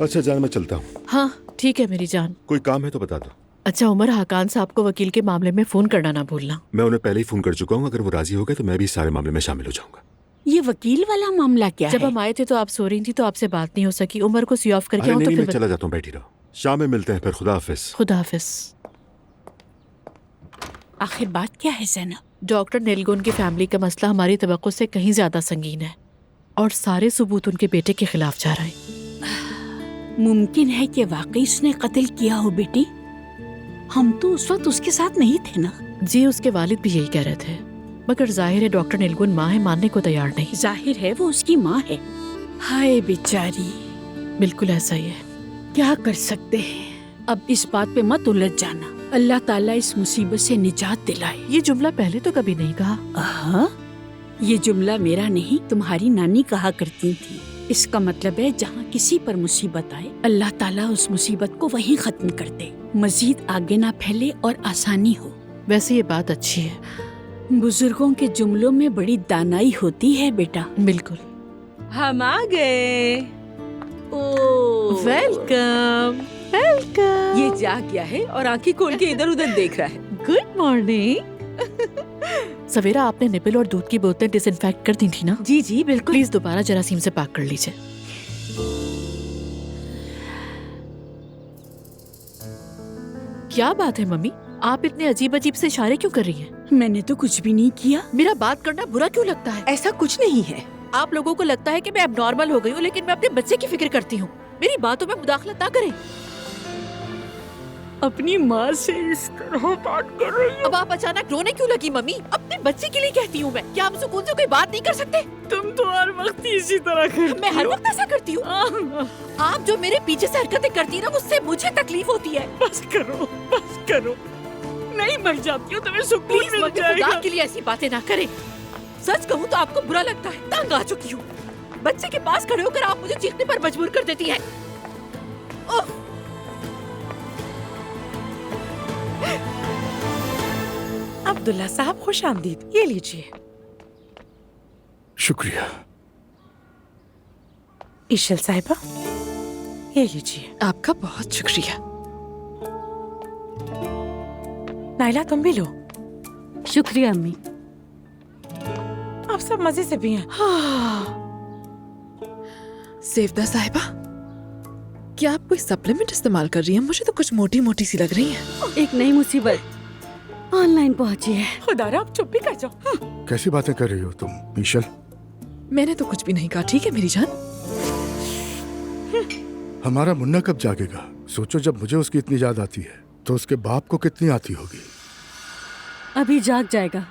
अच्छा जान, मैं चलता हूँ। हाँ ठीक है मेरी जान। कोई काम है तो बता दो। अच्छा उमर, हाकान साहब को वकील के मामले में फोन करना ना भूलना। मैं उन्हें पहले ही फोन कर चुका हूँ। अगर वो राजी हो गए तो मैं भी इस सारे मामले में शामिल हो जाऊंगा। ये वकील वाला मामला क्या जब है? हम आए थे तो आप सो रही थी, तो आपसे बात नहीं हो सकी। उमर को सी ऑफ करके अरे आऊं तो नहीं, फिर मैं चला जाता हूँ, बैठी रहो। शाम में मिलते हैं फिर। खुदा हाफिज। खुदा हाफिज। आखिर बात क्या है ज़ैनब? डॉक्टर नीलगुन की फैमिली का मसला हमारी तवक्को से कहीं ज्यादा संगीन है और सारे सबूत उनके बेटे के खिलाफ जा रहे हैं। मुमकिन है कि वाकई उसने कत्ल किया हो बेटी। हम तो उस वक्त उसके साथ नहीं थे ना। जी, उसके वालिद भी यही कह रहे थे, मगर जाहिर है डॉक्टर नीलगुन माँ है, मानने को तैयार नहीं। जाहिर है वो उसकी माँ है। हाय बेचारी। बिल्कुल ऐसा ही है। क्या कर सकते हैं। अब इस बात पे मत उलझ जाना। अल्लाह ताला इस मुसीबत से निजात दिलाए। ये जुमला पहले तो कभी नहीं कहा। हाँ, ये जुमला मेरा नहीं, तुम्हारी नानी कहा करती थी। इसका मतलब है जहाँ किसी पर मुसीबत आए, अल्लाह ताला उस मुसीबत को वहीं खत्म कर दे, मजीद आगे ना फैले और आसानी हो। वैसे ये बात अच्छी है। बुजुर्गों के जुमलों में बड़ी दानाई होती है बेटा। बिल्कुल। हम आ गए। Welcome welcome. ये जाग गया है और आंखें खोल के इधर उधर देख रहा है। Good morning. सवेरा, आपने निपल और दूध की बोतलें डिसइंफेक्ट कर दी थी ना? जी जी बिल्कुल। प्लीज दोबारा जरासीम से पाक कर लीजिए। क्या बात है मम्मी, आप इतने अजीब अजीब से इशारे क्यों कर रही हैं? मैंने तो कुछ भी नहीं किया। मेरा बात करना बुरा क्यों लगता है? ऐसा कुछ नहीं है। आप लोगों को लगता है कि मैं एबनॉर्मल हो गई हूँ, लेकिन मैं अपने बच्चे की फिक्र करती हूँ। मेरी बातों में मुदाखलत ना करें। अपनी माँ से इस तरह बात कर रही हो। अब आप अचानक रोने क्यों लगी मम्मी? अपने बच्चे के लिए कहती हूँ मैं। क्या हम सुकून से कोई बात नहीं कर सकते? तुम तो हर वक्त इसी तरह करती मैं हर हो। वक्त ऐसा करती हूँ। आप जो मेरे पीछे से हरकतें करती है ना, उससे मुझे तकलीफ होती है। बस करो, बस करो। नहीं मर जाती हूँ तुम्हें सुकून प्लीज मिल मम्मी, जाएगा। खुदा के लिए ऐसी बातें ना करें। सच कहूँ तो आपको बुरा लगता है। तंग आ चुकी हूँ। बच्चे के पास खड़े होकर आप मुझे चीखने पर मजबूर कर देती है। अब्दुल्ला साहब खुश आमदीद। ये लीजिए। शुक्रिया। ईशल साहिबा, ये लीजिए। आपका बहुत शुक्रिया। नाइला, तुम भी लो। शुक्रिया अम्मी। आप सब मजे से भी हैं। सेवदा साहिबा, क्या आप कोई सप्लीमेंट इस्तेमाल कर रही हैं? मुझे तो कुछ मोटी मोटी सी लग रही हैं। एक नई मुसीबत ऑनलाइन पहुंची है। खुदारा, आप चुप भी कर जाओ। कैसी बातें कर रही हो तुम ईशल? मैंने तो कुछ भी नहीं कहा, ठीक है मेरी जान? हमारा मुन्ना कब जागेगा? सोचो, जब मुझे उसकी इतनी याद आती है तो उसके बाप को कितनी आती होगी। अभी जाग जाएगा।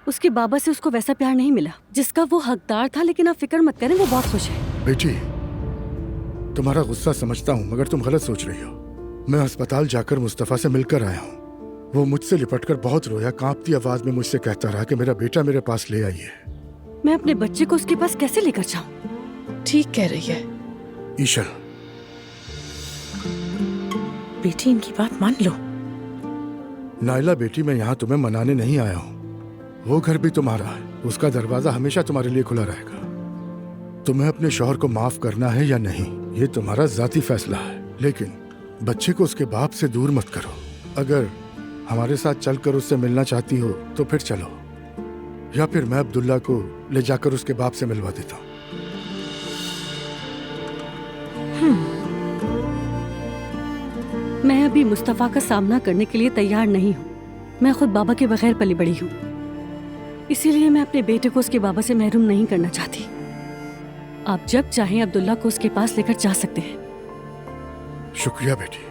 उसके बाबा से उसको वैसा प्यार नहीं मिला जिसका वो हकदार था, लेकिन आप फिक्र मत करें, वो बहुत खुश है। बेटी, तुम्हारा गुस्सा समझता हूँ, मगर तुम गलत सोच रही हो। मैं अस्पताल जाकर मुस्तफा से मिलकर आया हूँ। वो मुझसे लिपटकर बहुत रोया, कांपती आवाज में मुझसे कहता रहा कि मेरा बेटा मेरे पास ले आइए। मैं अपने बच्चे को उसके पास कैसे लेकर जाऊँ? ठीक कह रही है ईशल। बेटी, इनकी बात मान लो। नाइला बेटी, मैं यहाँ तुम्हें मनाने नहीं आया हूँ। वो घर भी तुम्हारा है, उसका दरवाजा हमेशा तुम्हारे लिए खुला रहेगा। तुम्हें अपने शौहर को माफ करना है या नहीं, ये तुम्हारा जाती फैसला है, लेकिन बच्चे को उसके बाप से दूर मत करो। अगर हमारे साथ चलकर उससे मिलना चाहती हो तो फिर चलो, या फिर मैं अब्दुल्ला को ले जाकर उसके बाप से मिलवा देता हूँ। मैं अभी मुस्तफा का सामना करने के लिए तैयार नहीं हूँ। मैं खुद बाबा के बगैर पली बड़ी हूँ, इसीलिए मैं अपने बेटे को उसके बाबा से महरूम नहीं करना चाहती। आप जब चाहें अब्दुल्ला को उसके पास लेकर जा सकते हैं। शुक्रिया बेटी।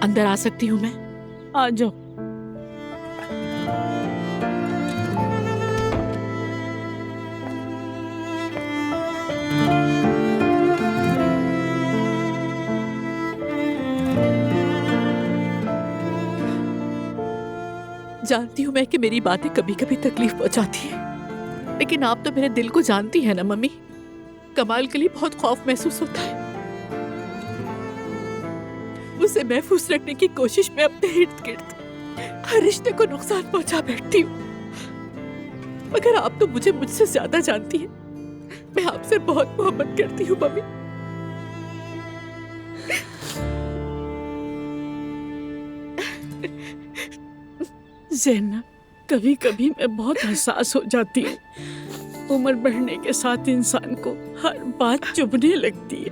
अंदर आ सकती हूँ मैं? आ जाओ। जानती हूँ मैं कि मेरी बातें कभी कभी तकलीफ पहुंचाती है, लेकिन आप तो मेरे दिल को जानती है ना मम्मी। कमाल के लिए बहुत खौफ महसूस होता है। उसे महफूज रखने की कोशिश में अपने इर्द गिर्द हर रिश्ते को नुकसान पहुंचा बैठती हूँ। मगर आप तो मुझे मुझसे ज्यादा जानती है। मैं आपसे बहुत मोहब्बत करती हूँ मम्मी। ज़ैनब, कभी कभी मैं बहुत हसास हो जाती हूँ। उम्र बढ़ने के साथ इंसान को हर बात चुभने लगती है,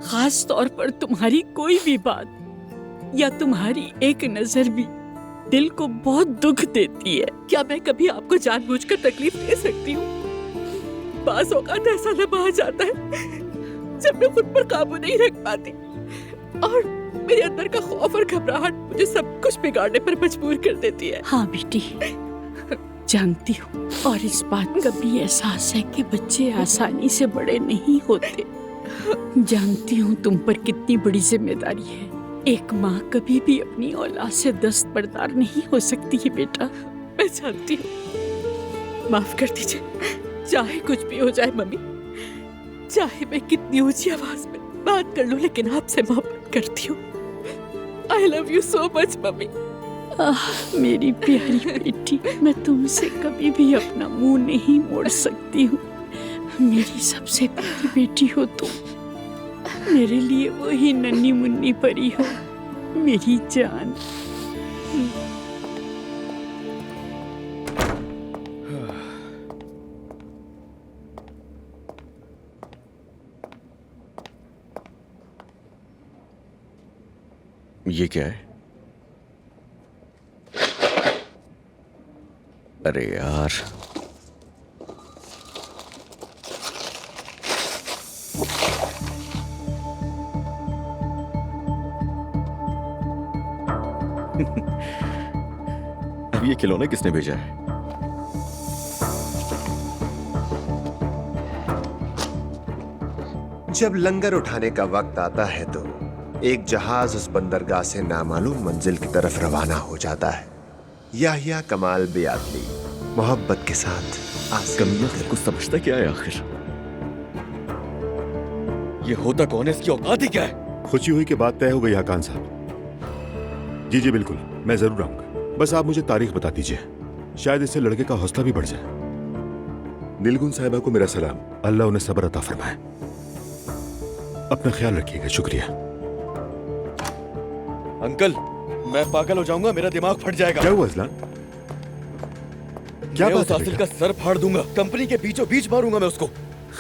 खास तौर पर तुम्हारी कोई भी बात या तुम्हारी एक नजर भी दिल को बहुत दुख देती है। क्या मैं कभी आपको जानबूझकर तकलीफ दे सकती हूँ? बाज़ औक़ात ऐसा लम्हा आ जाता है जब मैं खुद पर काबू नहीं रख पाती और मेरे अंदर का खौफ और घबराहट मुझे सब कुछ बिगाड़ने पर मजबूर कर देती है। हाँ बेटी, जानती हूँ, और इस बात का भी एहसास है कि बच्चे आसानी से बड़े नहीं होते। जानती हूँ तुम पर कितनी बड़ी जिम्मेदारी है। एक माँ कभी भी अपनी औलाद से दस्तबरदार नहीं हो सकती है बेटा। मैं जानती हूँ। माफ कर दीजिए, चाहे कुछ भी हो जाए मम्मी, चाहे मैं कितनी ऊंची आवाज में बात कर लूं, लेकिन आपसे मोहब्बत करती हूँ। I love you so much mummy. मेरी प्यारी बेटी, मैं तुमसे कभी भी अपना मुंह नहीं मोड़ सकती हूँ। मेरी सबसे प्यारी बेटी हो तुम। मेरे लिए वही नन्ही मुन्नी परी हो, मेरी जान। ये क्या है? अरे यार, अब ये खिलौना किसने भेजा है? जब लंगर उठाने का वक्त आता है तो एक जहाज उस बंदरगाह से नामालूम मंजिल की तरफ रवाना हो जाता है। याहिया कमाल बेआदली मोहब्बत के साथ कमीना कुछ समझता क्या है आखिर? ये होता कौन है? इसकी औकात ही क्या है? खुशी हुई कि बात तय हो गई हाकान साहब। जी जी बिल्कुल, मैं जरूर आऊंगा। बस आप मुझे तारीख बता दीजिए, शायद इससे लड़के का हौसला भी बढ़ जाए। नीलगुन साहिबा को मेरा सलाम। अल्लाह उन्हें सब्र अता फरमाए। अपना ख्याल रखिएगा। शुक्रिया। अंकल, मैं पागल हो जाऊंगा, मेरा दिमाग फट जाएगा। क्या हुआ अजलान? क्या मैं बात उस है आसिल बेटा? का सर फाड़ दूंगा, कंपनी के बीचों बीच मारूंगा मैं उसको।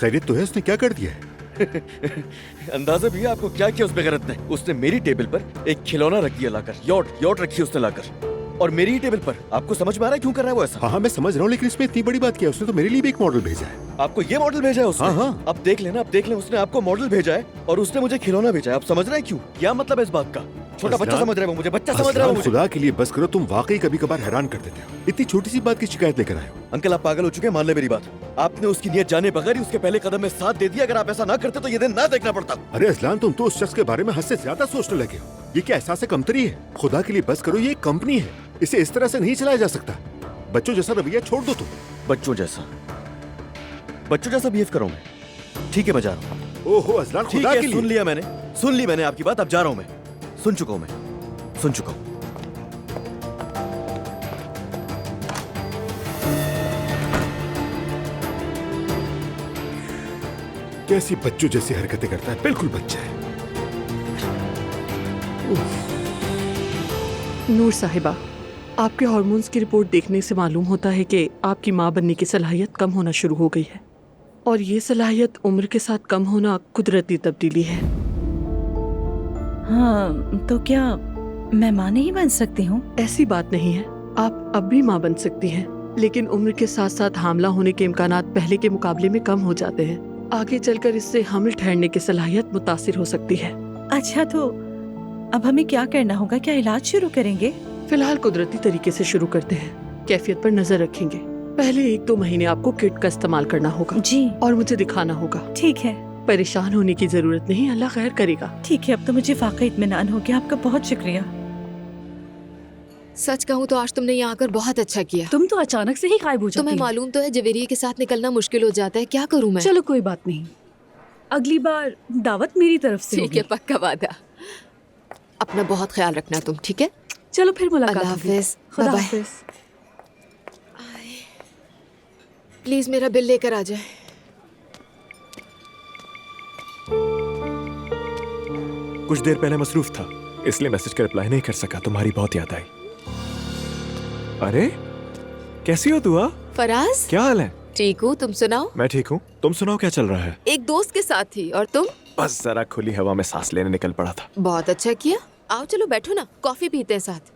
खैरियत तो है? उसने क्या कर दिया है? अंदाजा भी है आपको क्या किया उस बेगैरत ने? उसने मेरी टेबल पर एक खिलौना रख दिया लाकर, यॉट रखी उसने लाकर, और मेरी ही टेबल पर। आपको समझ में आ रहा है क्यों कर रहा है वो ऐसा? हाँ मैं समझ रहा हूँ, लेकिन इसमें इतनी बड़ी बात क्या है? उसने तो मेरे लिए भी एक मॉडल भेजा है। आपको ये मॉडल भेजा है उसने? हाँ। अब देख लेना, अब देख लें, उसने आपको मॉडल भेजा है और उसने मुझे खिलौना भेजा है। आप समझ रहे हैं क्यों? क्या मतलब है इस बात का? छोटा बच्चा समझ रहा है वो मुझे, बच्चा समझ रहा है वो मुझे। खुदा के लिए बस करो, तुम वाकई कभी कभार हैरान कर देते हो। इतनी छोटी सी बात की शिकायत लेकर आए हो। अंकल आप पागल हो चुके हैं, मान ले मेरी बात। आपने उसकी नियत जाने बगैर ही उसके पहले कदम में साथ दे दिया। अगर आप ऐसा ना करते तो ये दिन ना देखना पड़ता। अरे अजलान, तुम तो उस शख्स के बारे में हद से ज्यादा सोचने लगे हो। ये क्या एहसास कमतरी है? खुदा के लिए बस करो, ये एक कंपनी है, इसे इस तरह से नहीं चलाया जा सकता। बच्चों जैसा रवैया छोड़ दो तुम। बच्चों जैसा बिहेव करो मैं? ठीक है मैं जा रहा हूँ। ओहो अजलान, खुदा के लिए। सुन ली मैंने आपकी बात, अब जा रहा हूँ मैं। सुन चुका हूँ। कैसी बच्चों जैसी हरकतें करता है, बिल्कुल बच्चा है। नूर साहिबा, आपके हार्मोन्स की रिपोर्ट देखने से मालूम होता है कि आपकी माँ बनने की सलाहियत कम होना शुरू हो गई है, और ये सलाहियत उम्र के साथ कम होना कुदरती तब्दीली है। हाँ, तो क्या मैं माँ नहीं बन सकती हूँ? ऐसी बात नहीं है, आप अब भी माँ बन सकती हैं, लेकिन उम्र के साथ साथ हामला होने के इम्कानात पहले के मुकाबले में कम हो जाते हैं। आगे चलकर इससे हामिल ठहरने की सलाहियत मुतासिर हो सकती है। अच्छा, तो अब हमें क्या करना होगा? क्या इलाज शुरू करेंगे? फिलहाल कुदरती तरीके से शुरू करते हैं, कैफियत पर नजर रखेंगे। पहले 1-2 महीने आपको किट का इस्तेमाल करना होगा जी, और मुझे दिखाना होगा। ठीक है। परेशान होने की जरूरत नहीं, अल्लाह खैर करेगा। ठीक है, अब तो मुझे वाकई इत्मीनान हो गया। आपका बहुत शुक्रिया। सच कहूँ तो आज तुमने यहाँ आकर बहुत अच्छा किया। तुम तो अचानक से ही गायब हो जाती तुम्हें हो। मालूम तो है जवेरिया के साथ निकलना मुश्किल हो जाता है, क्या करूँ मैं? चलो कोई बात नहीं, अगली बार दावत मेरी तरफ से ठीक है, होगी। पक्का वादा। अपना बहुत ख्याल रखना तुम, ठीक है? चलो फिर मुलाकात अल्लाह होगी। हाफिज। खुदा बाय। हाफिज। प्लीज मेरा बिल लेकर आ जाए। कुछ देर पहले मसरूफ था, इसलिए मैसेज का रिप्लाई नहीं कर सका। तुम्हारी बहुत याद आई। अरे कैसी हो दुआ? फराज, क्या हाल है? ठीक हूँ, तुम सुनाओ? मैं ठीक हूँ, तुम सुनाओ क्या चल रहा है? एक दोस्त के साथ थी, और तुम? बस जरा खुली हवा में सांस लेने निकल पड़ा था। बहुत अच्छा किया। आओ चलो बैठो ना, कॉफी पीते हैं साथ।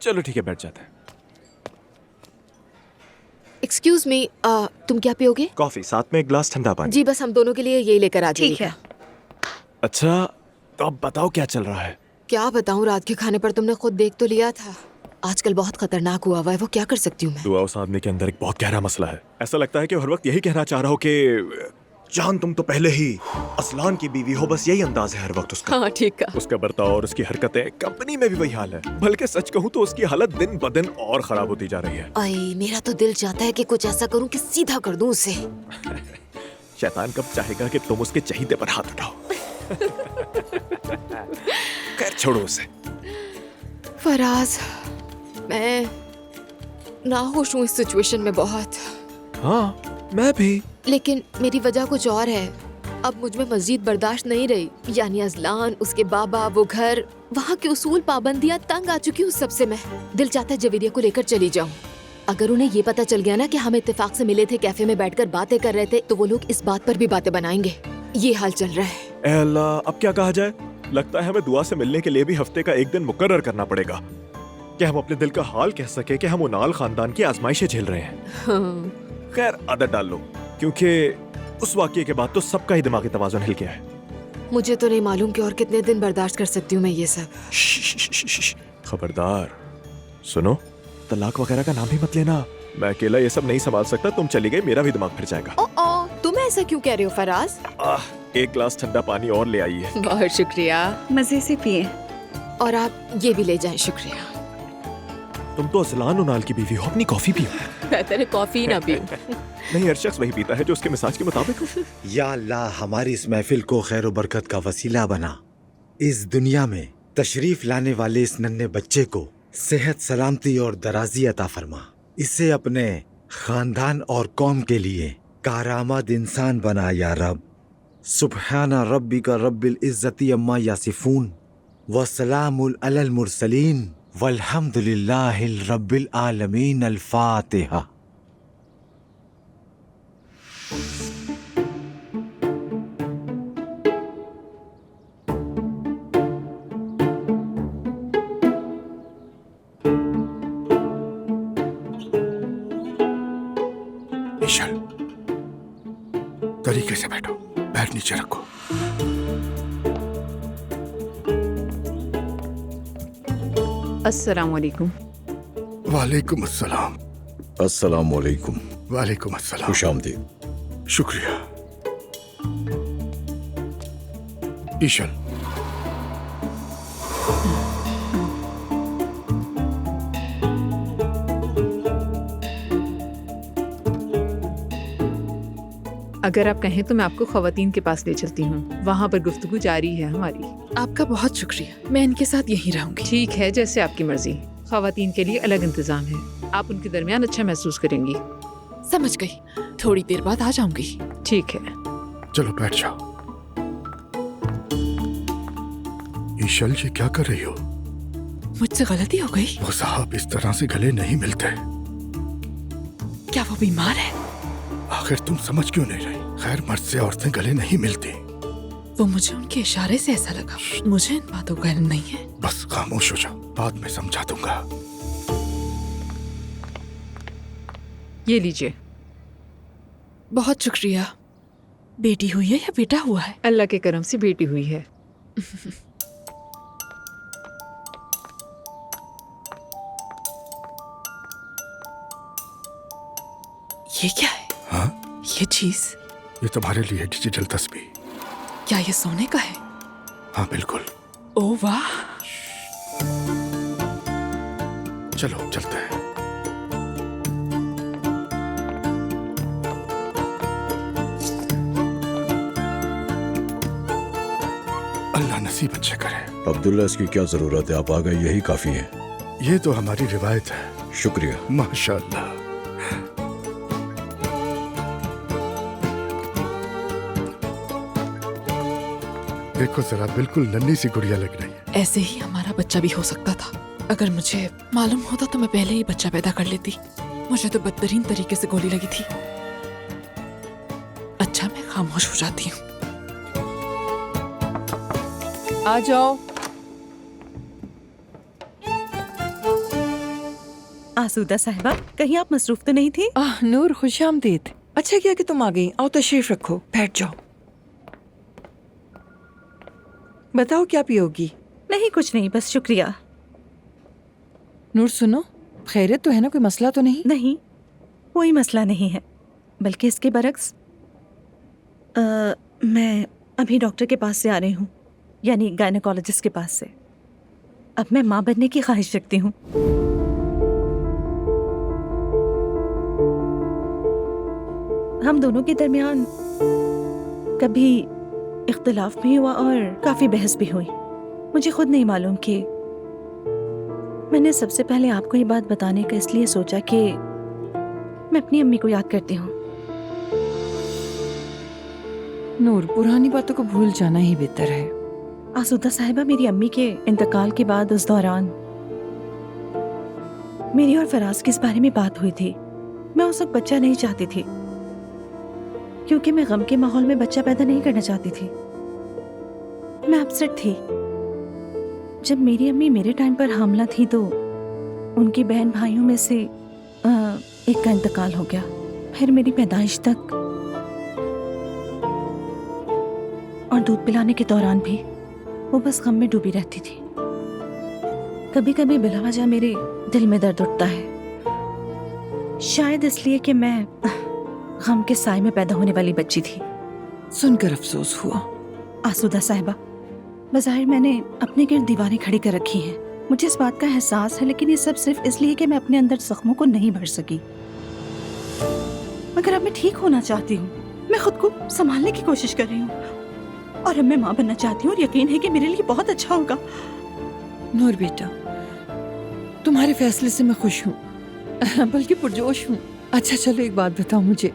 चलो ठीक है, बैठ जाते हैं। एक्सक्यूज मी, तुम क्या पियोगे? कॉफी साथ में एक ग्लास ठंडा पानी। जी बस हम दोनों के लिए यही लेकर आ जाइए। ठीक है। अच्छा तो अब बताओ क्या चल रहा है? क्या बताऊं, रात के खाने पर तुमने खुद देख तो लिया था। आजकल बहुत खतरनाक हुआ हुआ है, वो क्या कर सकती हूँ मैं? दुआ, उस आदमी के अंदर एक बहुत गहरा मसला है। ऐसा लगता है कि हर वक्त यही कहना चाह रहा हो कि जान तुम तो पहले ही असलान की बीवी हो, बस यही अंदाज है हर वक्त उसका। हाँ ठीक है। उसका बर्ताव और उसकी हरकतें, कंपनी में भी वही हाल है। बल्कि सच कहूँ तो उसकी हालत दिन ब दिन और खराब होती जा रही है। अरे मेरा तो दिल चाहता है कि कुछ ऐसा करूं कि सीधा कर दूं उसे। शैतान कब चाहेगा कि तुम उसके चहीते पर हाथ उठाओ। खैर छोड़ो उसे। फराज, मैं नाखुश हूँ इस सिचुएशन में बहुत। हाँ मैं भी। लेकिन मेरी वजह कुछ और है। अब मुझ में मजीद बर्दाश्त नहीं रही। यानी अजलान, उसके बाबा, वो घर, वहाँ के उसूल, पाबंदियाँ, तंग आ चुकी हूँ सबसे मैं। दिल चाहता है जवेरिया को लेकर चली जाऊँ। अगर उन्हें ये पता चल गया ना कि हम इत्तेफाक से मिले थे, कैफे में बैठकर बातें कर रहे थे, तो वो लोग इस बात पर भी बातें बनाएंगे। ये हाल चल रहा है। ए अल्लाह, अब क्या कहा जाए? लगता है हमें दुआ से मिलने के लिए भी हफ्ते का एक दिन मुकर्रर करना पड़ेगा कि हम अपने दिल का हाल कह सके कि हम उनाल खानदान की आजमाइशें झेल रहे हैं। हाँ। खैर आदत डाल लो, क्योंकि उस वाकये के बाद तो सबका ही दिमागी तवाज़ुन हिल गया है। मुझे तो नहीं मालूम कि और कितने दिन बर्दाश्त कर सकती हूँ मैं ये सब। खबरदार, सुनो, तलाक वगैरह का नाम ही मत लेना। मैं अकेला ये सब नहीं संभाल सकता। तुम चली गई, मेरा भी दिमाग फिर जाएगा। ओ, तुम ऐसा क्यों कह रहे हो फराज? एक ग्लास ठंडा पानी और ले आई है। बहुत शुक्रिया। मजे से पिए। और आप ये भी ले जाएं। शुक्रिया। तुम तो असलान उनाल की बीवी हो, अपनी कॉफी पियो। बेहतर है कॉफी ना पीऊं। नहीं, हर शख्स वही पीता है जो उसके मिजाज के मुताबिक हो। या अल्लाह, हमारी इस महफिल को खैर बरकत का वसीला बना। इस दुनिया में तशरीफ लाने वाले इस नन्हे बच्चे को सेहत, सलामती और दराजी अता फरमा। इसे अपने खानदान और कौम के लिए कारामद इंसान बना या रब। सुब्हाना रब्बिका रब्बिल इज्जति अम्मा यासिफून व सलामुल अलल मुरसलीन वल्हम्दुलिल्लाहिल रब्बिल आलमीन। अल फातिहा। ईशल, तरीके से बैठो, पैर नीचे रखो। अस्सलाम वालेकुम। वालेकुम अस्सलाम। अस्सलाम वालेकुम। वालेकुम अस्सलाम। खुशामदीद। शुक्रिया। ईशल, अगर आप कहें तो मैं आपको खवातीन के पास ले चलती हूँ। वहाँ पर गुफ्तगू जारी है हमारी। आपका बहुत शुक्रिया, मैं इनके साथ यहीं रहूंगी। ठीक है, जैसे आपकी मर्जी। खवातीन के लिए अलग इंतजाम है, आप उनके दरमियान अच्छा महसूस करेंगी। समझ गई, थोड़ी देर बाद आ जाऊंगी। ठीक है। चलो बैठ जाओ। ईशल, ये क्या कर रही हो? मुझसे गलती हो गई। वो साहब इस तरह से गले नहीं मिलते। क्या वो बीमार है? आखिर तुम समझ क्यों नहीं रही? खैर, मर्द से औरतें गले नहीं मिलती। वो मुझे उनके इशारे से ऐसा लगा। मुझे इन बातों का इल्म नहीं है। बस खामोश हो जाओ, बाद में समझा दूंगा। ये लीजिए। बहुत शुक्रिया। बेटी हुई है या बेटा हुआ है? अल्लाह के करम से बेटी हुई है। ये क्या है? हाँ? ये चीज? ये तुम्हारे लिए डिजिटल तस्वीर। क्या ये सोने का है? हाँ बिल्कुल। ओह वाह। चलो चलते हैं। अल्लाह नसीब अच्छे करे। अब्दुल्ला, इसकी क्या जरूरत है? आप आ गए, यही काफी है। ये तो हमारी रिवायत है। शुक्रिया। माशाअल्लाह। देखो जरा, बिल्कुल नन्ही सी गुड़िया लग रही है। ऐसे ही हमारा बच्चा भी हो सकता था। अगर मुझे मालूम होता तो मैं पहले ही बच्चा पैदा कर लेती। मुझे तो बदतरीन तरीके से गोली लगी थी। अच्छा, मैं खामोश हो जाती हूँ। आ जाओ। आसूदा साहिबा, कहीं आप मसरूफ तो नहीं थी? नूर, खुशामदीद। अच्छा किया कि तुम आ गई। आओ तशरीफ रखो, बैठ जाओ। बताओ क्या पियोगी? नहीं, कुछ नहीं, बस शुक्रिया। नूर सुनो, खैरियत तो है ना? कोई मसला तो नहीं? नहीं, कोई मसला नहीं है, बल्कि इसके बरक्स मैं अभी डॉक्टर के पास से आ रही हूँ, यानी गायनेकोलॉजिस्ट के पास से। अब मैं माँ बनने की ख्वाहिश रखती हूँ। हम दोनों के दरमियान कभी इख्तिलाफ भी हुआ और काफी बहस भी हुई। मुझे खुद नहीं मालूम कि मैंने सबसे पहले आपको ये बात बताने का इसलिए सोचा कि मैं अपनी अम्मी को याद करती हूँ। नूर, पुरानी बातों को भूल जाना ही बेहतर है। आसूदा साहिबा, मेरी अम्मी के इंतकाल के बाद उस दौरान मेरी और फराज की इस बारे में बात हुई थी। मैं उस वक्त बच्चा नहीं चाहती थी, क्योंकि मैं गम के माहौल में बच्चा पैदा नहीं करना चाहती थी। मैं अपसेट थी। जब मेरी अम्मी मेरे टाइम पर हामला थी तो उनकी बहन भाइयों में से एक का इंतकाल हो गया। फिर मेरी पैदाइश तक और दूध पिलाने के दौरान भी वो बस गम में डूबी रहती थी। कभी कभी बिला वजह मेरे दिल में दर्द उठता है, शायद इसलिए कि मैं गम के साए में पैदा होने वाली बच्ची थी। सुनकर अफसोस हुआ। आसूदा साहिबा, बज़ाहिर मैंने अपने गिर्द दीवारें खड़ी कर रखी हैं। मुझे इस बात का एहसास है, लेकिन ये सब सिर्फ इसलिए कि मैं अपने अंदर जख्मों को नहीं भर सकी। मगर अब मैं ठीक होना चाहती हूँ। मैं खुद को संभालने की कोशिश कर रही हूँ और अब मैं माँ बनना चाहती हूँ और यकीन है कि मेरे लिए बहुत अच्छा होगा। नूर बेटा, तुम्हारे फैसले से मैं खुश हूँ, बल्कि पुरजोश हूँ। अच्छा चलो, एक बात बताओ मुझे,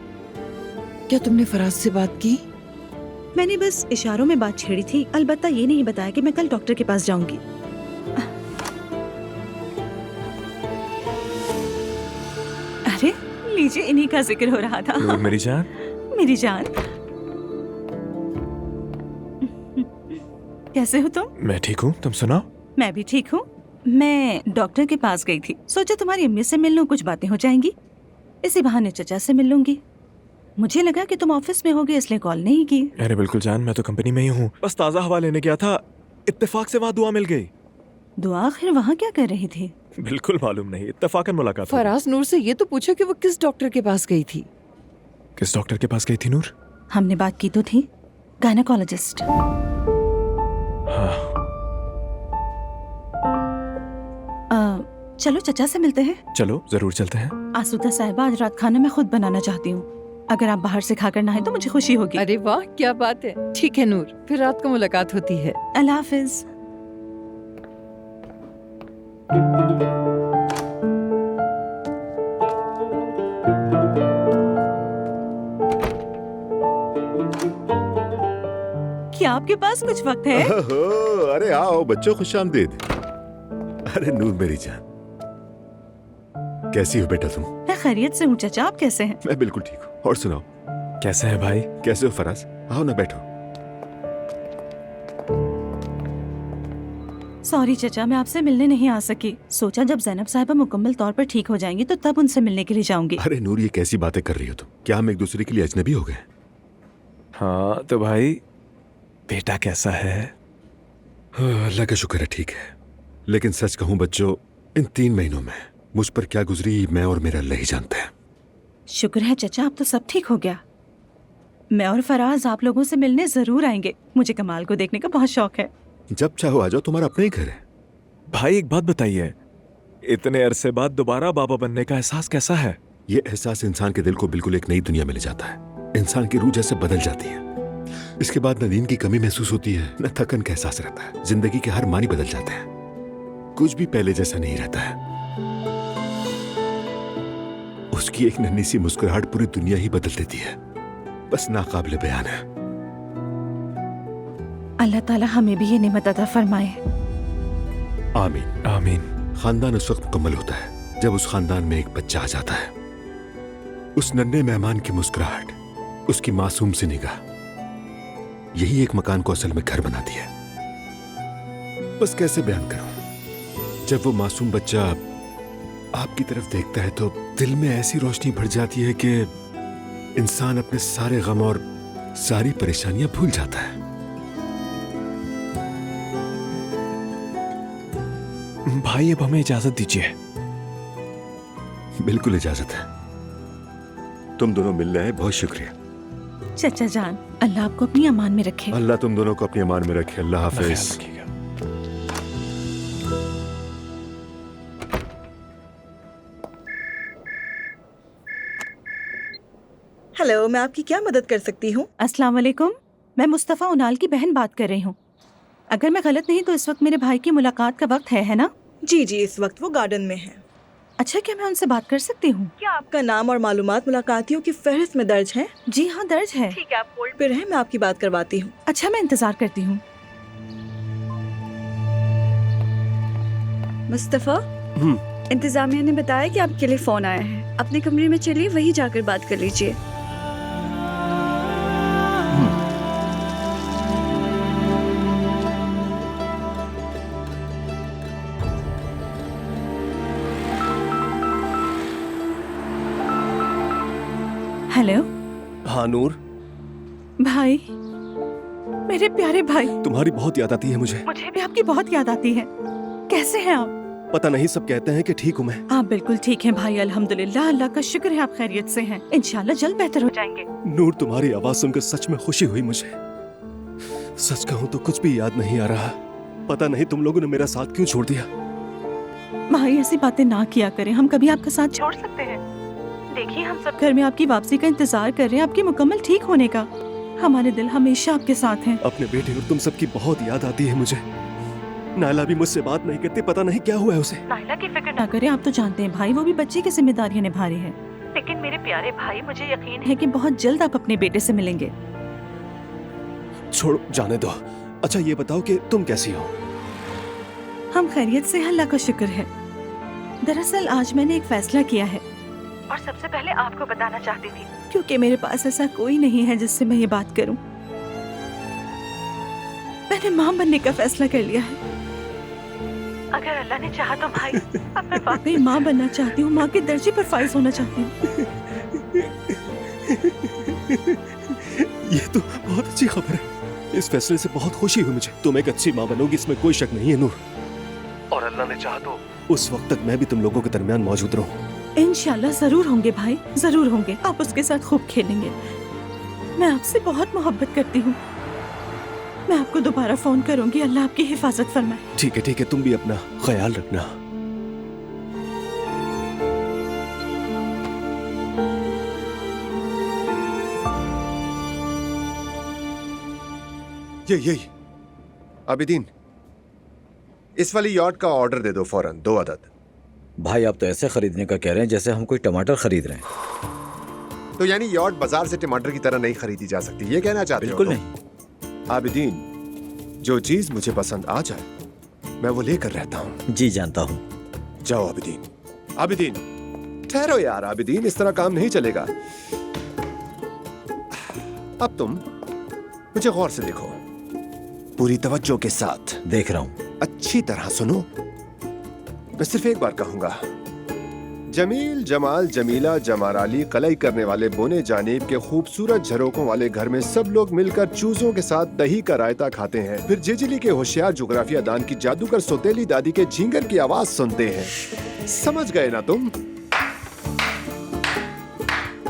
क्या तुमने फराज से बात की? मैंने बस इशारों में बात छेड़ी थी। अलबत्ता ये नहीं बताया कि मैं कल डॉक्टर के पास जाऊंगी। अरे लीजिए, इन्हीं का जिक्र हो रहा था। नूर मेरी जान। मेरी जान, कैसे हो तुम? मैं ठीक हूँ, तुम सुनाओ। मैं भी ठीक हूँ। मैं डॉक्टर के पास गई थी, सोचा तुम्हारी अम्मी से मिल लूं, कुछ बातें हो जाएंगी। इसी बहाने चचा से मिल लूंगी। मुझे लगा कि तुम ऑफिस में होगे, इसलिए कॉल नहीं की। अरे बिल्कुल जान, मैं तो कंपनी में ही हूँ, बस ताज़ा हवा लेने गया था। इत्तेफाक से वहाँ दुआ मिल गई। दुआ? आखिर वहाँ क्या कर रही थी? बिल्कुल मालूम नहीं, इत्तेफाकन मुलाकात हुई। फराज, नूर से ये तो पूछो कि वो किस डॉक्टर के पास गई थी। किस डॉक्टर के पास गई थी नूर? हमने बात की तो थी, गायनेकोलॉजिस्ट। हाँ। चलो चचा से मिलते हैं। चलो जरूर चलते हैं। आसूदा साहिबा, आज रात खाना मैं खुद बनाना चाहती हूँ। अगर आप बाहर से खाकर ना आए तो मुझे खुशी होगी। अरे वाह, क्या बात है। ठीक है नूर, फिर रात को मुलाकात होती है। अल्लाह हाफिज। क्या आपके पास कुछ वक्त है? अरे आओ बच्चों, खुशामदीद। अरे नूर मेरी जान, कैसी हो बेटा तुम? मैं खैरियत से हूँ चचा, आप कैसे हैं? मैं बिल्कुल ठीक हूँ। और सुनाओ, कैसे है भाई? कैसे हो फराज? आओ ना, बैठो। सॉरी चचा, मैं आपसे मिलने नहीं आ सकी। सोचा जब जैनब साहिबा मुकम्मल तौर पर ठीक हो जाएंगी तो तब उनसे मिलने के लिए जाऊंगी। अरे नूर, ये कैसी बातें कर रही हो तुम? क्या हम एक दूसरे के लिए अजनबी हो गए? हाँ तो भाई, बेटा कैसा है? अल्लाह का शुक्र है, ठीक है। लेकिन सच कहूँ बच्चों, इन 3 महीनों में मुझ पर क्या गुजरी, मैं और मेरा अल्लाह ही जानते हैं। शुक्र है चचा, अब तो सब ठीक हो गया। मैं और फराज आप लोगों से मिलने जरूर आएंगे। मुझे कमाल को देखने का बहुत शौक है। जब चाहो आ जाओ, तुम्हारा अपना ही घर है। भाई एक बात बताइए, इतने अरसे बाद दोबारा बाबा बनने का एहसास कैसा है? ये एहसास इंसान के दिल को बिल्कुल एक नई दुनिया में ले जाता है। इंसान की रूह जैसे बदल जाती है। इसके बाद न नींद की कमी महसूस होती है, न थकन का एहसास रहता है। जिंदगी के हर मानी बदल जाते हैं। कुछ भी पहले जैसा नहीं रहता है। उसकी एक नन्ही सी मुस्कुराहट पूरी दुनिया ही बदल देती है। बस नाकाबिले बयान है। अल्लाह ताला हमें भी ये नेमत अता फरमाए। आमीन आमीन। खानदान उस वक्त मुकम्मल होता है जब उस खानदान में एक बच्चा आ जाता है। उस नन्हे मेहमान की मुस्कुराहट, उसकी मासूम सी निगाह, यही एक मकान को असल में घर बनाती है। बस कैसे बयान करूं? जब वो मासूम बच्चा आपकी तरफ देखता है तो दिल में ऐसी रोशनी भर जाती है कि इंसान अपने सारे गम और सारी परेशानियां भूल जाता है। भाई अब हमें इजाजत दीजिए। बिल्कुल इजाजत है। तुम दोनों मिलने आए, बहुत शुक्रिया। चचा जान, अल्लाह आपको अपनी अमान में रखे। अल्लाह तुम दोनों को अपनी अमान में रखे। अल्लाह हाफिज। हेलो, मैं आपकी क्या मदद कर सकती हूँ? अस्सलाम वालेकुम, मैं मुस्तफ़ा उनाल की बहन बात कर रही हूँ। अगर मैं गलत नहीं तो इस वक्त मेरे भाई की मुलाकात का वक्त है ना? जी जी, इस वक्त वो गार्डन में है। अच्छा, क्या मैं उनसे बात कर सकती हूँ? क्या आपका नाम और मालूमात मुलाकातियों की फहरिस्त में दर्ज है? जी हाँ, दर्ज है। ठीक है, आप होल्ड पे रहें, मैं आपकी बात करवाती हूँ। अच्छा, मैं इंतजार करती हूँ। मुस्तफ़ा, इंतजामिया ने बताया कि आपके लिए फोन आया है। अपने कमरे में चलिए, वहीं जाकर बात कर लीजिए। हेलो। हाँ नूर। भाई, मेरे प्यारे भाई। तुम्हारी बहुत याद आती है मुझे। मुझे भी आपकी बहुत याद आती है। कैसे हैं आप? पता नहीं, सब कहते हैं कि ठीक हूँ मैं। आप बिल्कुल ठीक हैं भाई, अल्हम्दुलिल्लाह। अल्लाह का शुक्र है आप खैरियत से हैं। इंशाल्लाह जल्द बेहतर हो जाएंगे। नूर, तुम्हारी आवाज सुनकर सच में खुशी हुई मुझे। सच कहूँ तो कुछ भी याद नहीं आ रहा। पता नहीं तुम लोगों ने मेरा साथ क्यों छोड़ दिया। भाई, ऐसी बातें ना किया करें। हम कभी आपका साथ छोड़ सकते हैं? देखिए, हम सब घर में आपकी वापसी का इंतजार कर रहे हैं, आपके मुकम्मल ठीक होने का। हमारे दिल हमेशा आपके साथ हैं। अपने बेटे और तुम सबकी बहुत याद आती है मुझे। नायला भी मुझसे बात नहीं करती, पता नहीं क्या हुआ है उसे। नायला की फिक्र ना करें, आप तो जानते हैं भाई, वो भी बच्चे की जिम्मेदारियां निभा रही है। लेकिन मेरे प्यारे भाई, मुझे यकीन है कि बहुत जल्द आप अपने बेटे से मिलेंगे। छोड़ो, जाने दो। अच्छा ये बताओ कि तुम कैसी हो? हम खैरियत से, अल्लाह का शुक्र है। दरअसल आज मैंने एक फैसला किया है और सबसे पहले आपको बताना चाहती थी, क्योंकि मेरे पास ऐसा कोई नहीं है जिससे मैं ये बात करूं। मैंने मां बनने का फैसला कर लिया है। अगर अल्लाह ने चाहा तो भाई, अब मैं वाकई मां बनना चाहती हूँ। मां के दर्जे पर फाइज होना चाहती हूँ। ये तो बहुत अच्छी खबर है। इस फैसले से बहुत खुशी हुई मुझे। तुम एक अच्छी माँ बनोगी, इसमें कोई शक नहीं है नूर। और अल्लाह ने चाहा तो उस वक्त तक मैं भी तुम लोगों के दरमियान मौजूद रहूं। इंशाल्लाह जरूर होंगे भाई, जरूर होंगे। आप उसके साथ खूब खेलेंगे। मैं आपसे बहुत मोहब्बत करती हूँ। मैं आपको दोबारा फोन करूंगी। अल्लाह आपकी हिफाजत फरमाए। ठीक है, तुम भी अपना ख्याल रखना। यही आबिदीन, इस वाली यॉट का ऑर्डर दे दो फौरन, 2 अदद। भाई, आप तो ऐसे खरीदने का कह रहे हैं जैसे हम कोई टमाटर खरीद रहे हैं। तो यानी यॉट बाजार से टमाटर की तरह नहीं खरीदी जा सकती, ये कहना चाहते हो? बिल्कुल नहीं आबिदीन, जो चीज मुझे पसंद आ जाए मैं वो लेकर रहता हूँ। जी जानता हूँ। जाओ आबिदीन। आबिदीन, ठहरो यार। आबिदीन, इस तरह काम नहीं चलेगा। अब तुम मुझे गौर से देखो, पूरी तवज्जो के साथ। देख रहा हूँ। अच्छी तरह सुनो। मैं सिर्फ एक बार कहूंगा। जमील, जमाल, जमीला, जमाराली, कलई करने वाले बोने जानिब के खूबसूरत झरोकों वाले घर में सब लोग मिलकर चूजों के साथ दही का रायता खाते हैं। फिर जिजली के होशियार जोग्राफिया दान की जादूगर सौतेली दादी के झींगर की आवाज सुनते हैं। समझ गए ना तुम?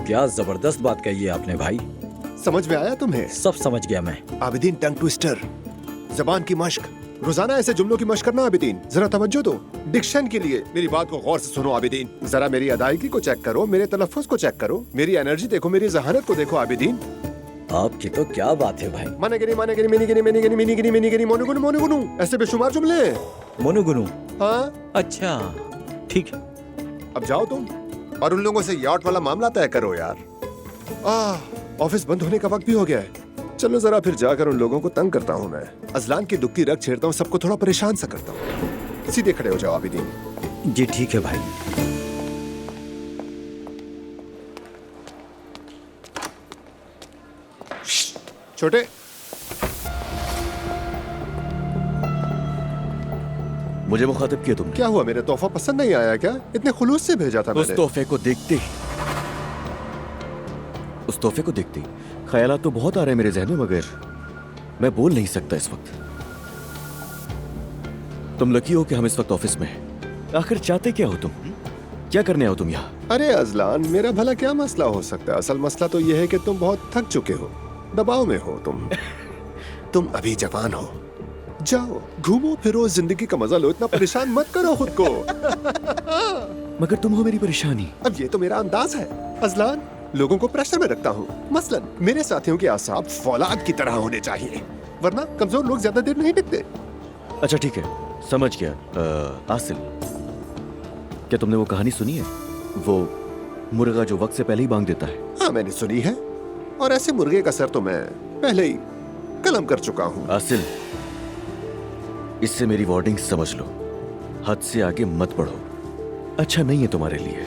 क्या जबरदस्त बात कही है आपने भाई। समझ में आया तुम्हें? सब समझ गया मैं। आबिदीन, टंग ट्विस्टर, जबान की मश्क, रोजाना ऐसे जुमलों की मशक करना आबिदीन। जरा तवज्जो दो डिक्शन के लिए। मेरी बात को गौर से सुनो आबिदीन। जरा मेरी अदायगी को चेक करो, मेरे तलफ्फुज को चेक करो, मेरी एनर्जी देखो, मेरी जहानत को देखो आबिदीन। आपकी तो क्या बात है भाई। मानेगिनी मानेगिनी मिनीगिनी मिनीगिनी मिनीगिनी मिनीगिनी मोनुगुनु मोनुगुनु, ऐसे बेशुमार जुमले। मोनुगुनु? हाँ अच्छा ठीक है। अब जाओ तुम और उन लोगों से यार्ड वाला मामला तय करो यार। ऑफिस बंद होने का वक्त भी हो गया है। चलो जरा फिर जाकर उन लोगों को तंग करता हूँ मैं। अजलान की दुख की रग छेड़ता हूँ, सबको थोड़ा परेशान सा करता हूँ। सीधे खड़े हो जाओ आबिदीन। जी ठीक है भाई। छोटे मुझे मुखातिब किया तुमने। क्या हुआ, मेरे तोहफा पसंद नहीं आया क्या? इतने खुलूस से भेजा था उस मैंने। तोहफे को देखते ही ख्यालात तो बहुत आ रहे हैं मेरे जहन में, मगर मैं बोल नहीं सकता इस वक्त। तुम लकी हो कि हम इस वक्त ऑफिस में हैं। आखिर चाहते क्या हो तुम? क्या करने आओ तुम यहाँ? अरे अजलान, मेरा भला क्या मसला हो सकता है? असल मसला तो यह है कि तुम बहुत थक चुके हो, दबाव में हो तुम अभी जवान हो। जाओ घूमो फिरो, जिंदगी का मजा लो, इतना परेशान मत करो खुद को। मगर तुम हो मेरी परेशानी। अब ये तो मेरा अंदाज है अजलान, लोगों को प्रेशर में रखता हूँ। मसलन मेरे साथियों के आसाब फौलाद की तरह होने चाहिए, वरना कमजोर लोग ज्यादा देर नहीं टिकते। अच्छा ठीक है, समझ गया। आसिल, क्या तुमने वो कहानी सुनी है, वो मुर्गा जो वक्त से पहले ही बांग देता है? हाँ मैंने सुनी है, और ऐसे मुर्गे का सर तो मैं पहले ही कलम कर चुका हूँ। आसिल, इससे मेरी वार्निंग समझ लो, हद से आगे मत बढ़ो, अच्छा नहीं है तुम्हारे लिए।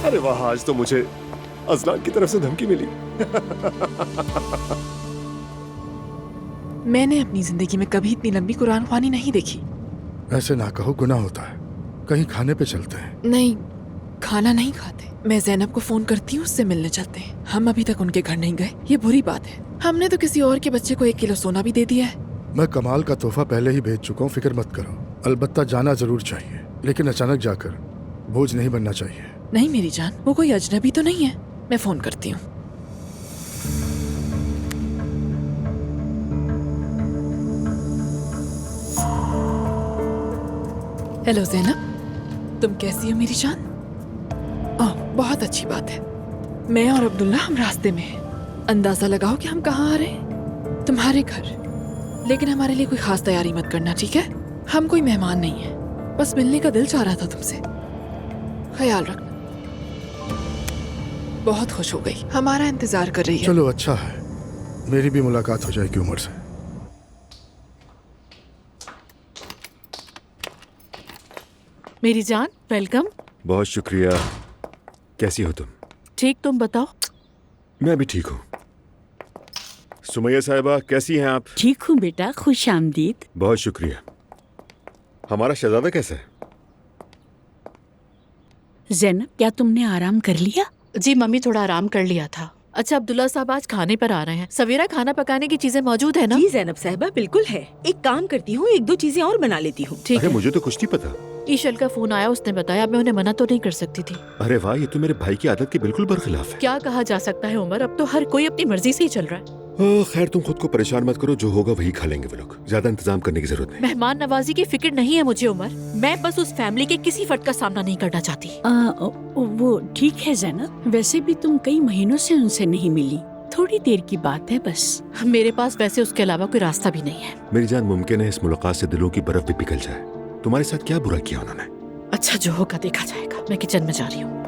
अरे वाह, आज तो मुझे अजलान की तरफ से धमकी मिली। मैंने अपनी जिंदगी में कभी इतनी लंबी कुरान ख्वानी नहीं देखी। ऐसे ना कहो, गुनाह होता है। कहीं खाने पे चलते हैं। नहीं, खाना नहीं खाते। मैं ज़ैनब को फोन करती हूँ, उससे मिलने चलते हैं। हम अभी तक उनके घर नहीं गए, ये बुरी बात है। हमने तो किसी और के बच्चे को 1 किलो सोना भी दे दिया है। मैं कमाल का तोहफा पहले ही भेज चुका हूँ, फिक्र मत करो। अलबत्ता जाना जरूर चाहिए, लेकिन अचानक जाकर बोझ नहीं बनना चाहिए। नहीं मेरी जान, वो कोई अजनबी तो नहीं है। मैं फोन करती हूँ। हेलो ज़ैनब, तुम कैसी हो मेरी जान? ओह, बहुत अच्छी बात है। मैं और अब्दुल्ला हम रास्ते में हैं। अंदाजा लगाओ कि हम कहाँ आ रहे हैं। तुम्हारे घर। लेकिन हमारे लिए कोई खास तैयारी मत करना, ठीक है? हम कोई मेहमान नहीं है, बस मिलने का दिल चाह रहा था तुमसे। ख्याल रखना। बहुत खुश हो गई, हमारा इंतजार कर रही है। चलो अच्छा है, मेरी भी मुलाकात हो जाएगी उमर से। मेरी जान, वेलकम। बहुत शुक्रिया। कैसी हो तुम? ठीक, तुम बताओ। मैं भी ठीक हूँ। सुमैया साहिबा, कैसी हैं आप? ठीक हूँ बेटा, खुश आमदीद। बहुत शुक्रिया। हमारा शहजादा कैसा है? ज़ैनब, क्या तुमने आराम कर लिया? जी मम्मी, थोड़ा आराम कर लिया था। अच्छा अब्दुल्ला साहब आज खाने पर आ रहे हैं। सवेरा खाना पकाने की चीजें मौजूद है ना? जी ज़ैनब साहिबा, बिल्कुल है। एक काम करती हूँ, 1-2 चीजें और बना लेती हूँ। ठीक अरे है। मुझे तो कुछ नहीं पता। ईशल का फोन आया, उसने बताया। मैं उन्हें मना तो नहीं कर सकती थी। अरे वाह, ये तो मेरे भाई की आदत के बिल्कुल बरखिलाफ है। क्या कहा जा सकता है उमर, अब तो हर कोई अपनी मर्जी से ही चल रहा है। खैर तुम खुद को परेशान मत करो, जो होगा वही खा लेंगे वो लोग। ज्यादा इंतजाम करने की जरूरत नहीं। मेहमान नवाजी की फिक्र नहीं है मुझे उमर। मैं बस उस फैमिली के किसी फर्द का सामना नहीं करना चाहती। वो ठीक है ज़ैनब, वैसे भी तुम कई महीनों से उनसे नहीं मिली, थोड़ी देर की बात है बस। मेरे पास वैसे उसके अलावा कोई रास्ता भी नहीं है। मेरी जान, मुमकिन है इस मुलाकात से दिलों की बर्फ भी पिघल जाए। तुम्हारे साथ क्या बुरा किया उन्होंने? अच्छा, जो होगा देखा जाएगा। मैं किचन में जा रही हूँ।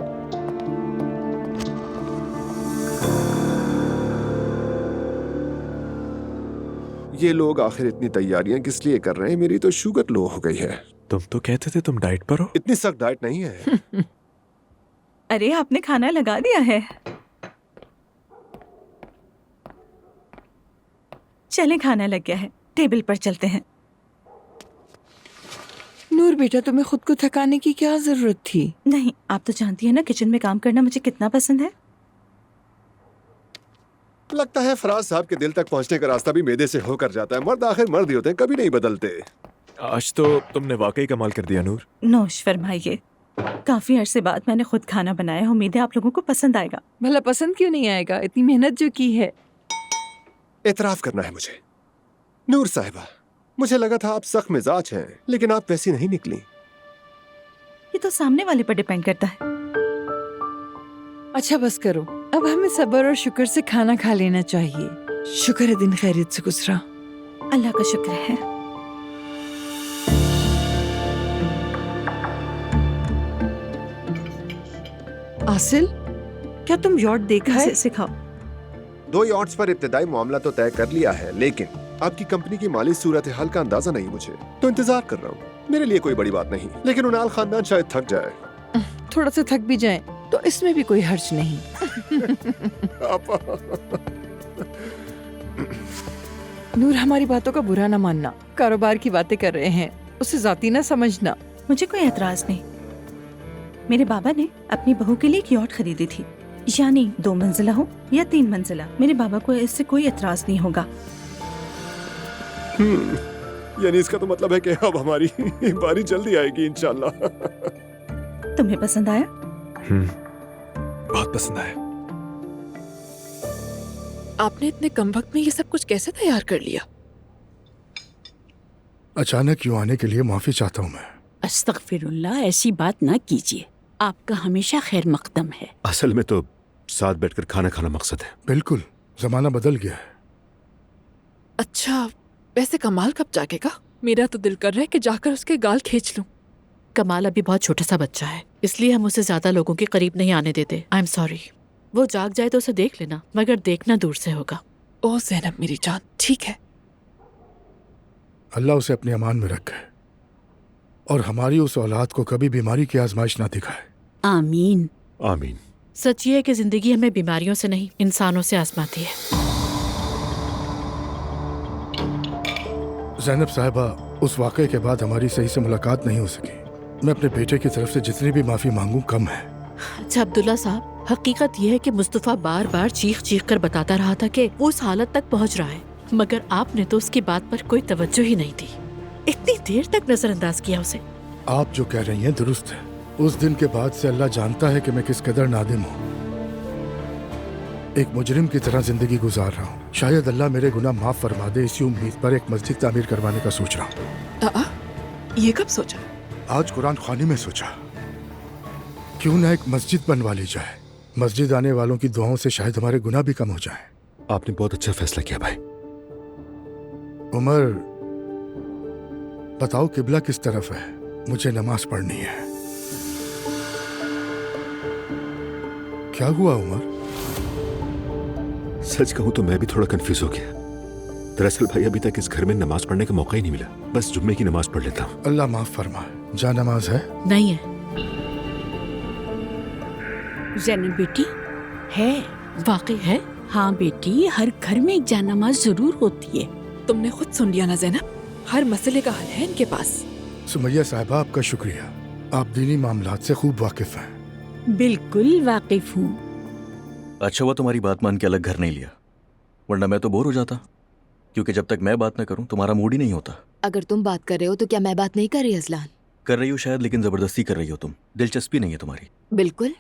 ये लोग आखिर इतनी तैयारियां किस लिए कर रहे हैं? मेरी तो शुगर लो हो गई है। तुम तो कहते थे तुम डाइट पर हो। इतनी सख्त डाइट नहीं है। अरे आपने खाना लगा दिया है? चलें, खाना लग गया है, टेबल पर चलते हैं। नूर बेटा, तुम्हें खुद को थकाने की क्या जरूरत थी? नहीं, आप तो जानती है ना किचन में काम करना मुझे कितना पसंद है। लगता है फराज साहब के दिल तक पहुंचने का रास्ता भी मैदे से होकर जाता है। मर्द आखिर मर्द ही होते हैं, कभी नहीं बदलते। आज तो तुमने वाकई कमाल कर दिया नूर। नोश फरमाइए। काफी अरसे बाद मैंने खुद खाना बनाया, उम्मीद है आप लोगों को पसंद आएगा। भला पसंद क्यों नहीं आएगा? इतनी मेहनत जो की है। एतराफ करना है मुझे, नूर साहिबा, मुझे लगा था आप सख्त मिजाज हैं, लेकिन आप वैसी नहीं निकली। ये तो सामने वाले पर डिपेंड करता है। अच्छा बस करो, अब हमें सब्र और शुक्र से खाना खा लेना चाहिए। शुक्र है दिन खैरियत से गुजरा। अल्लाह का शुक्र है। आसिल, क्या तुम यॉट देखा है? सिखाओ। 2 यॉट्स पर इब्तिदाई मामला तो तय कर लिया है, लेकिन आपकी कंपनी की माली सूरत हाल का अंदाजा नहीं मुझे, तो इंतजार कर रहा हूँ। मेरे लिए कोई बड़ी बात नहीं, लेकिन उनाल खानदान शायद थक जाए। थोड़ा सा थक भी जाए तो इसमें भी कोई हर्ज नहीं। नूर, हमारी बातों का बुरा ना मानना, कारोबार की बातें कर रहे हैं, उसे जाती ना समझना। मुझे कोई एतराज नहीं। मेरे बाबा ने अपनी बहू के लिए एक यॉट खरीदी थी, यानी 2 मंजिला हो या 3 मंजिला, मेरे बाबा को इससे कोई एतराज नहीं होगा। यानी इसका तो मतलब है कि अब हमारी बारी जल्दी आएगी इंशाल्लाह। तुम्हें पसंद आया? बहुत पसंद आया। आपने इतने कम वक्त में ये सब कुछ कैसे तैयार कर लिया? अचानक यूं आने के लिए माफी चाहता हूँ मैं। अस्तगफिरुल्लाह, ऐसी बात ना कीजिए, आपका हमेशा खैर मकदम है। असल में तो साथ बैठकर खाना खाना मकसद है। बिल्कुल, जमाना बदल गया है। अच्छा, वैसे कमाल कब जागेगा? मेरा तो दिल कर रहा है कि जाकर उसके गाल खींच लूं। कमाल अभी बहुत छोटा सा बच्चा है, इसलिए हम उसे ज्यादा लोगों के करीब नहीं आने देते। I am sorry. वो जाग जाए तो उसे देख लेना, मगर देखना दूर से होगा। ओ ज़ैनब मेरी जान, ठीक है। अल्लाह उसे अपने अमान में रखे और हमारी उस औलाद को कभी बीमारी की आजमाइश ना दिखाए। आमीन। आमीन। सच ये है कि जिंदगी हमें बीमारियों से नहीं, इंसानों से आजमाती है। ज़ैनब साहिबा, उस वाक़े के बाद हमारी सही से मुलाकात नहीं हो सकी। मैं अपने बेटे की तरफ से जितनी भी माफ़ी मांगूं कम है। अच्छा अब्दुल्ला साहब, हकीकत यह है कि मुस्तफ़ा बार बार चीख चीख कर बताता रहा था कि वो उस हालत तक पहुंच रहा है, मगर आपने तो उसकी बात पर कोई तवज्जो ही नहीं दी। इतनी देर तक नजरअंदाज किया उसे। आप जो कह रही हैं दुरुस्त है। उस दिन के बाद से अल्लाह जानता है कि मैं किस कदर नादिम हूँ। एक मुजरिम की तरह जिंदगी गुजार रहा हूँ। शायद अल्लाह मेरे गुनाह माफ फरमा दे, इसी उम्मीद पर एक मस्जिद तामीर करवाने का सोच रहा हूँ। ये कब सोचा? आज कुरान खानी में सोचा, क्यों ना एक मस्जिद बनवा ली जाए। मस्जिद आने वालों की दुआओं से शायद हमारे गुनाह भी कम हो जाए। आपने बहुत अच्छा फैसला किया भाई। उमर, बताओ किबला किस तरफ है? मुझे नमाज पढ़नी है। क्या हुआ उमर? सच कहूं तो मैं भी थोड़ा कंफ्यूज हो गया। दरअसल भाई, अभी तक इस घर में नमाज पढ़ने का मौका ही नहीं मिला। बस जुम्मे की नमाज पढ़ लेता हूँ। अल्लाह माफ फरमाए। जा नमाज है? नहीं है। ज़ैनब बेटी, है। वाकई है? हाँ बेटी, हर घर में एक जानमाज जरूर होती है। तुमने खुद सुन लिया ना ज़ैनब, हर मसले का हल है इनके पास। सुमैया साहिबा, आपका शुक्रिया। आप दीनी मामलात से खूब वाकिफ हैं। बिल्कुल वाकिफ हूँ। अच्छा हुआ तुम्हारी बात मान के अलग घर नहीं लिया, वरना मैं तो बोर हो जाता, क्योंकि जब तक मैं बात न करूं तुम्हारा मूड ही नहीं होता। अगर तुम बात कर रहे हो तो क्या मैं बात नहीं कर रही अजलान? कर रही हो शायद, लेकिन जबरदस्ती कर रही हो तुम। दिलचस्पी नहीं है तुम्हारी। बिल्कुल।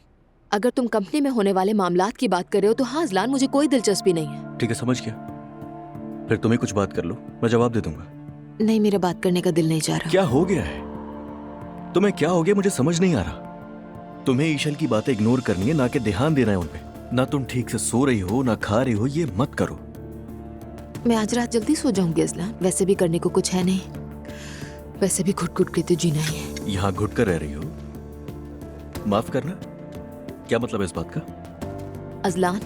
अगर तुम कंपनी में होने वाले मामलात की बात कर रहे हो तो हाँ अजलान, मुझे कोई दिलचस्पी नहीं है। ठीक है, समझ गया। फिर तुम्हें कुछ बात कर लो, मैं जवाब दे दूंगा। नहीं, मेरा बात करने का दिल नहीं चाह रहा। क्या हो गया है तुम्हें? क्या हो गया मुझे समझ नहीं आ रहा। तुम्हें ईशल की बातें इग्नोर करनी है, ना कि ध्यान देना है उनपे। ना तुम ठीक से सो रही हो, ना खा रही हो, ये मत करो। मैं आज रात जल्दी सो जाऊंगी अजलान। वैसे भी करने को कुछ है नहीं, वैसे भी घुट घुट के तो जीना ही है। यहाँ घुट कर रह रही हो? माफ करना, क्या मतलब है इस बात का? अजलान,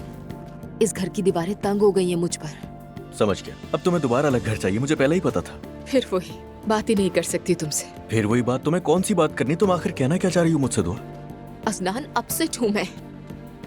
इस घर की दीवारें तंग हो गई हैं मुझ पर। समझ गया। अब तुम्हें दोबारा अलग घर चाहिए, मुझे पहले ही पता था। फिर वही बात ही नहीं कर सकती तुमसे। फिर वही बात? तुम्हें कौन सी बात करनी? तुम आखिर कहना क्या चाह रही हो मुझसे? दुआ अजलान, अपसेट हूँ मैं,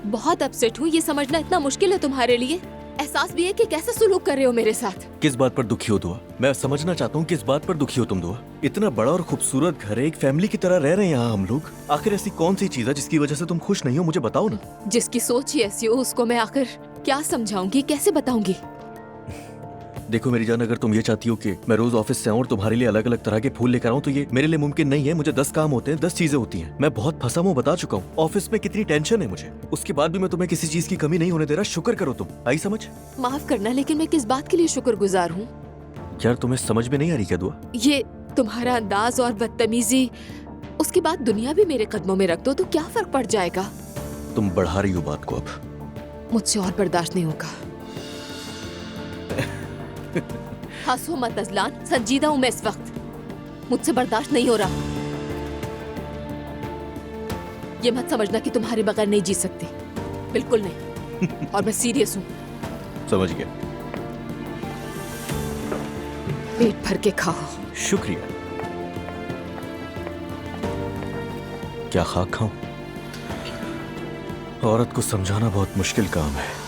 बहुत अपसेट हूँ। ये समझना इतना मुश्किल है तुम्हारे लिए? एहसास भी है कि कैसे सुलूक कर रहे हो मेरे साथ। किस बात पर दुखी हो दुआ? मैं समझना चाहता हूँ किस बात पर दुखी हो तुम दुआ? इतना बड़ा और खूबसूरत घर है, एक फैमिली की तरह रह रहे हैं यहाँ हम लोग। आखिर ऐसी कौन सी चीज है जिसकी वजह से तुम खुश नहीं हो? मुझे बताओ ना। जिसकी सोच ही ऐसी हो उसको मैं आखिर क्या समझाऊंगी, कैसे बताऊंगी? देखो मेरी जान, अगर तुम ये चाहती हो कि मैं रोज ऑफिस से आऊं और तुम्हारे लिए अलग अलग तरह के फूल लेकर आऊं तो ये मेरे लिए मुमकिन नहीं है। मुझे 10 काम होते हैं, 10 चीजें होती हैं। मैं बहुत फंसा हूं, बता चुका हूं। ऑफिस में कितनी टेंशन है मुझे, उसके बाद भी मैं तुम्हें किसी चीज की कमी नहीं होने दे रहा। शुक्र करो तुम। आई समझ? माफ करना, लेकिन मैं किस बात के लिए शुक्रगुजार हूँ? यार तुम्हें समझ में नहीं आ रही क्या दुआ? ये तुम्हारा अंदाज और बदतमीजी, उसके बाद दुनिया भी मेरे कदमों में रख दो तो क्या फर्क पड़ जाएगा? तुम बढ़ा रही हो बात को अब। मुझसे और बर्दाश्त नहीं होगा। हंसो मत अजलान, संजीदा हूं मैं इस वक्त, मुझसे बर्दाश्त नहीं हो रहा। ये मत समझना कि तुम्हारे बगैर नहीं जी सकती, बिल्कुल नहीं। और मैं सीरियस हूँ। समझ गया। पेट भर के खाओ। शुक्रिया। क्या खाक खाऊं? औरत को समझाना बहुत मुश्किल काम है।